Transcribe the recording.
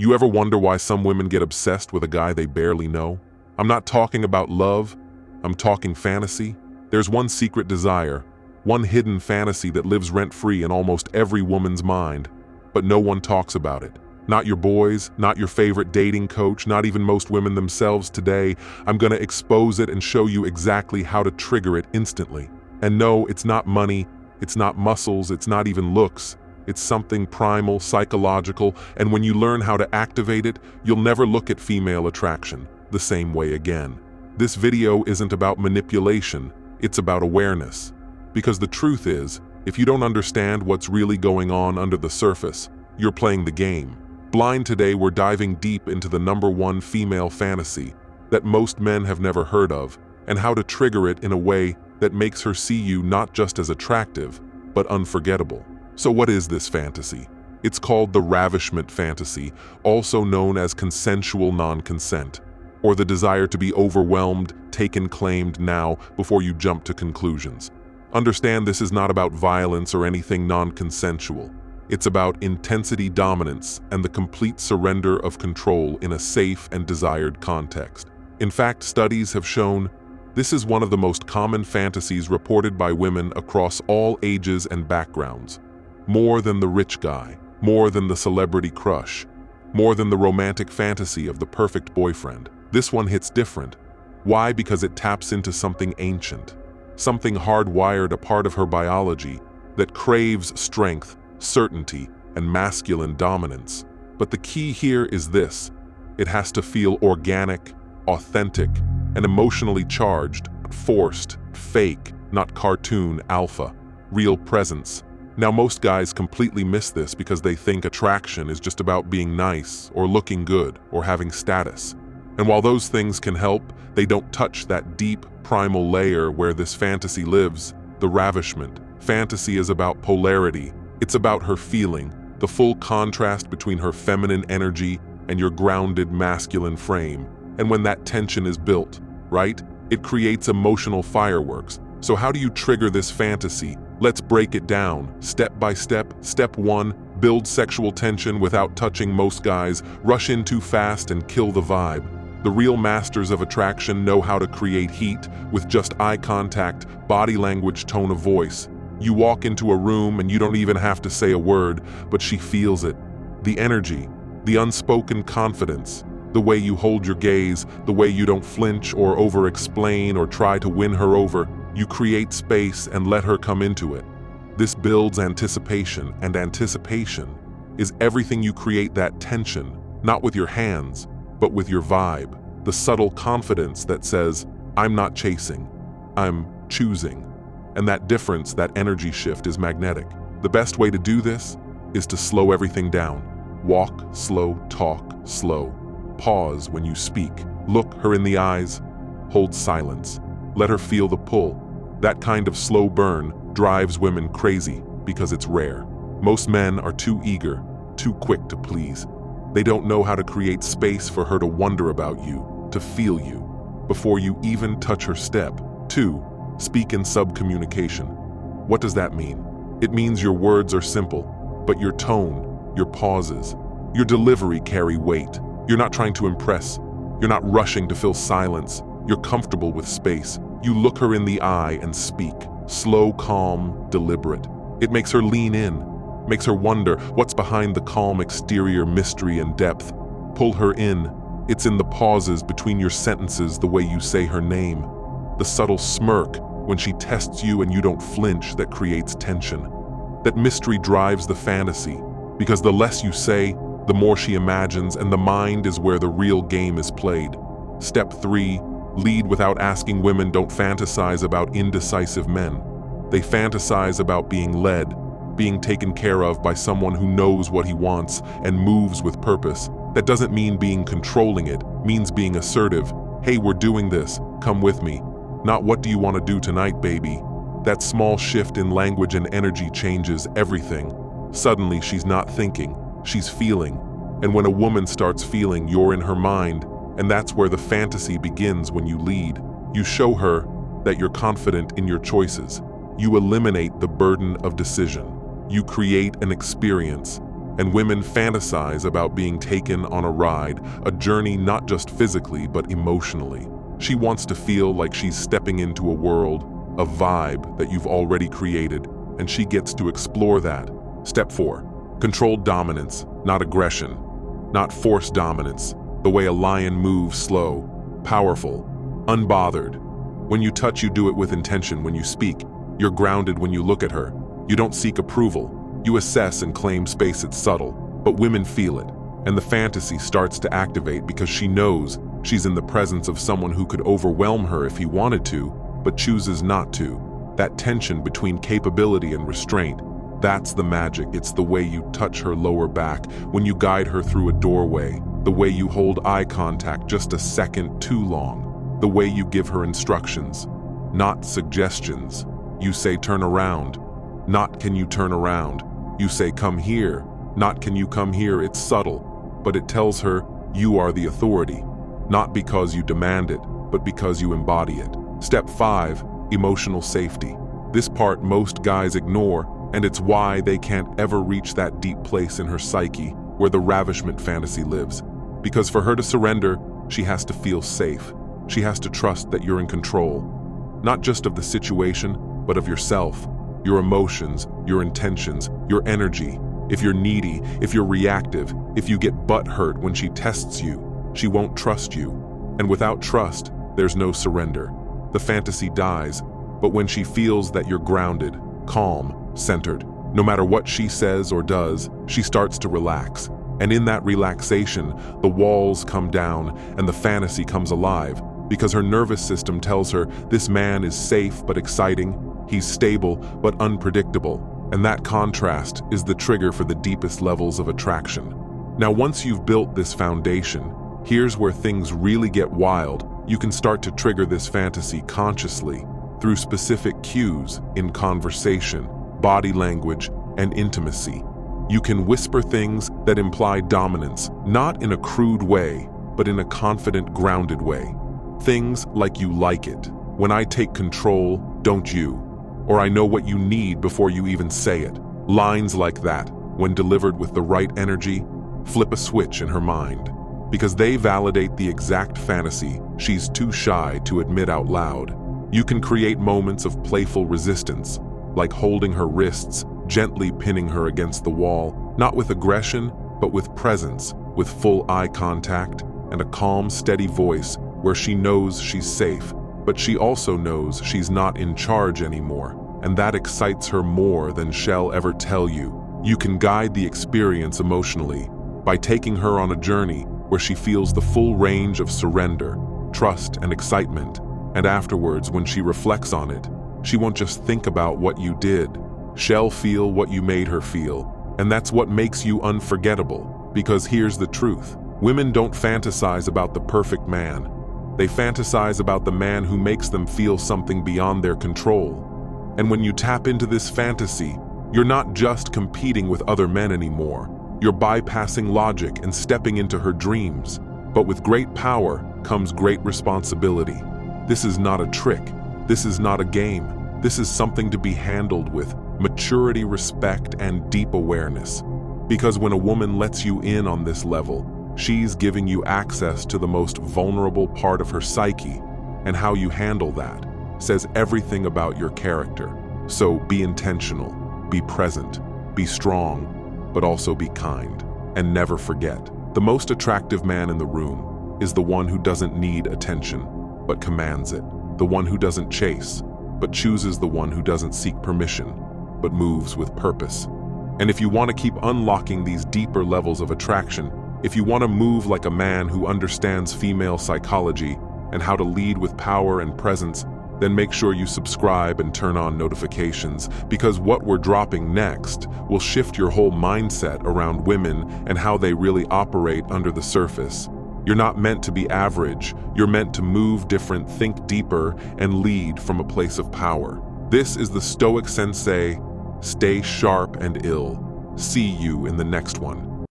You ever wonder why some women get obsessed with a guy they barely know? I'm not talking about love, I'm talking fantasy. There's one secret desire, one hidden fantasy that lives rent-free in almost every woman's mind, but no one talks about it. Not your boys, not your favorite dating coach, not even most women themselves. Today, I'm gonna expose it and show you exactly how to trigger it instantly. And no, it's not money, it's not muscles, it's not even looks. It's something primal, psychological, and when you learn how to activate it, you'll never look at female attraction the same way again. This video isn't about manipulation, it's about awareness. Because the truth is, if you don't understand what's really going on under the surface, you're playing the game. Blind today, we're diving deep into the #1 female fantasy that most men have never heard of, and how to trigger it in a way that makes her see you not just as attractive, but unforgettable. So what is this fantasy? It's called the ravishment fantasy, also known as consensual non-consent, or the desire to be overwhelmed, taken, claimed now before you jump to conclusions. Understand, this is not about violence or anything non-consensual. It's about intensity, dominance, and the complete surrender of control in a safe and desired context. In fact, studies have shown this is one of the most common fantasies reported by women across all ages and backgrounds. More than the rich guy, more than the celebrity crush, more than the romantic fantasy of the perfect boyfriend. This one hits different. Why? Because it taps into something ancient, something hardwired, a part of her biology that craves strength, certainty, and masculine dominance. But the key here is this: it has to feel organic, authentic, and emotionally charged, forced, fake, not cartoon, alpha, real presence. Now, most guys completely miss this because they think attraction is just about being nice or looking good or having status. And while those things can help, they don't touch that deep, primal layer where this fantasy lives, the ravishment. Fantasy is about polarity. It's about her feeling, the full contrast between her feminine energy and your grounded masculine frame. And when that tension is built, right, it creates emotional fireworks. So how do you trigger this fantasy? Let's break it down, step by step. Step 1, build sexual tension without touching. Most guys rush in too fast and kill the vibe. The real masters of attraction know how to create heat with just eye contact, body language, tone of voice. You walk into a room and you don't even have to say a word, but she feels it. The energy, the unspoken confidence, the way you hold your gaze, the way you don't flinch or over-explain or try to win her over. You create space and let her come into it. This builds anticipation, and anticipation is everything. You create that tension, not with your hands, but with your vibe. The subtle confidence that says, I'm not chasing, I'm choosing. And that difference, that energy shift is magnetic. The best way to do this is to slow everything down. Walk slow, talk slow. Pause when you speak. Look her in the eyes. Hold silence. Let her feel the pull. That kind of slow burn drives women crazy because it's rare. Most men are too eager, too quick to please. They don't know how to create space for her to wonder about you, to feel you, before you even touch her. Step 2, speak in sub-communication. What does that mean? It means your words are simple, but your tone, your pauses, your delivery carry weight. You're not trying to impress. You're not rushing to fill silence. You're comfortable with space. You look her in the eye and speak. Slow, calm, deliberate. It makes her lean in, makes her wonder what's behind the calm exterior, mystery and depth. Pull her in. It's in the pauses between your sentences, the way you say her name. The subtle smirk when she tests you and you don't flinch, that creates tension. That mystery drives the fantasy, because the less you say, the more she imagines, and the mind is where the real game is played. Step 3, lead without asking. Women don't fantasize about indecisive men. They fantasize about being led, being taken care of by someone who knows what he wants and moves with purpose. That doesn't mean being controlling, it means being assertive. Hey, we're doing this, come with me. Not what do you want to do tonight, baby. That small shift in language and energy changes everything. Suddenly she's not thinking, she's feeling. And when a woman starts feeling, you're in her mind, and that's where the fantasy begins. When you lead, you show her that you're confident in your choices. You eliminate the burden of decision. You create an experience, And women fantasize about being taken on a ride, a journey not just physically but emotionally. She wants to feel like she's stepping into a world, a vibe that you've already created, and she gets to explore that. Step 4. Controlled dominance, not aggression, not forced dominance. The way a lion moves, slow, powerful, unbothered. When you touch, you do it with intention. When you speak, you're grounded. When you look at her, you don't seek approval. You assess and claim space. It's subtle, but women feel it, and the fantasy starts to activate because she knows she's in the presence of someone who could overwhelm her if he wanted to, but chooses not to. That tension between capability and restraint, that's the magic. It's the way you touch her lower back, when you guide her through a doorway, the way you hold eye contact just a second too long, the way you give her instructions, not suggestions. You say turn around, not can you turn around. You say come here, not can you come here. It's subtle, but it tells her you are the authority, not because you demand it, but because you embody it. Step 5. Emotional safety. This part most guys ignore, and it's why they can't ever reach that deep place in her psyche where the ravishment fantasy lives. Because for her to surrender, she has to feel safe. She has to trust that you're in control, not just of the situation, but of yourself, your emotions, your intentions, your energy. If you're needy, if you're reactive, if you get butt hurt when she tests you, she won't trust you. And without trust, there's no surrender. The fantasy dies, but when she feels that you're grounded, calm, centered, no matter what she says or does, she starts to relax. And in that relaxation, the walls come down and the fantasy comes alive, because her nervous system tells her this man is safe but exciting, he's stable but unpredictable, and that contrast is the trigger for the deepest levels of attraction. Now, once you've built this foundation, here's where things really get wild. You can start to trigger this fantasy consciously through specific cues in conversation, body language, and intimacy. You can whisper things that imply dominance, not in a crude way, but in a confident, grounded way. Things like you like it, when I take control, don't you? Or I know what you need before you even say it. Lines like that, when delivered with the right energy, flip a switch in her mind, because they validate the exact fantasy she's too shy to admit out loud. You can create moments of playful resistance, like holding her wrists, gently pinning her against the wall, not with aggression, but with presence, with full eye contact, and a calm, steady voice where she knows she's safe, but she also knows she's not in charge anymore, and that excites her more than she'll ever tell you. You can guide the experience emotionally by taking her on a journey where she feels the full range of surrender, trust, and excitement, and afterwards, when she reflects on it, she won't just think about what you did. She'll feel what you made her feel, and that's what makes you unforgettable, because here's the truth. Women don't fantasize about the perfect man. They fantasize about the man who makes them feel something beyond their control. And when you tap into this fantasy, you're not just competing with other men anymore. You're bypassing logic and stepping into her dreams. But with great power comes great responsibility. This is not a trick. This is not a game. This is something to be handled with maturity, respect, and deep awareness. Because when a woman lets you in on this level, she's giving you access to the most vulnerable part of her psyche, and how you handle that says everything about your character. So be intentional, be present, be strong, but also be kind. And never forget, the most attractive man in the room is the one who doesn't need attention, but commands it. The one who doesn't chase, but chooses. The one who doesn't seek permission, but moves with purpose. And if you want to keep unlocking these deeper levels of attraction, if you want to move like a man who understands female psychology and how to lead with power and presence, then make sure you subscribe and turn on notifications, because what we're dropping next will shift your whole mindset around women and how they really operate under the surface. You're not meant to be average. You're meant to move different, think deeper, and lead from a place of power. This is the Stoic Sensei. Stay sharp and ill. See you in the next one.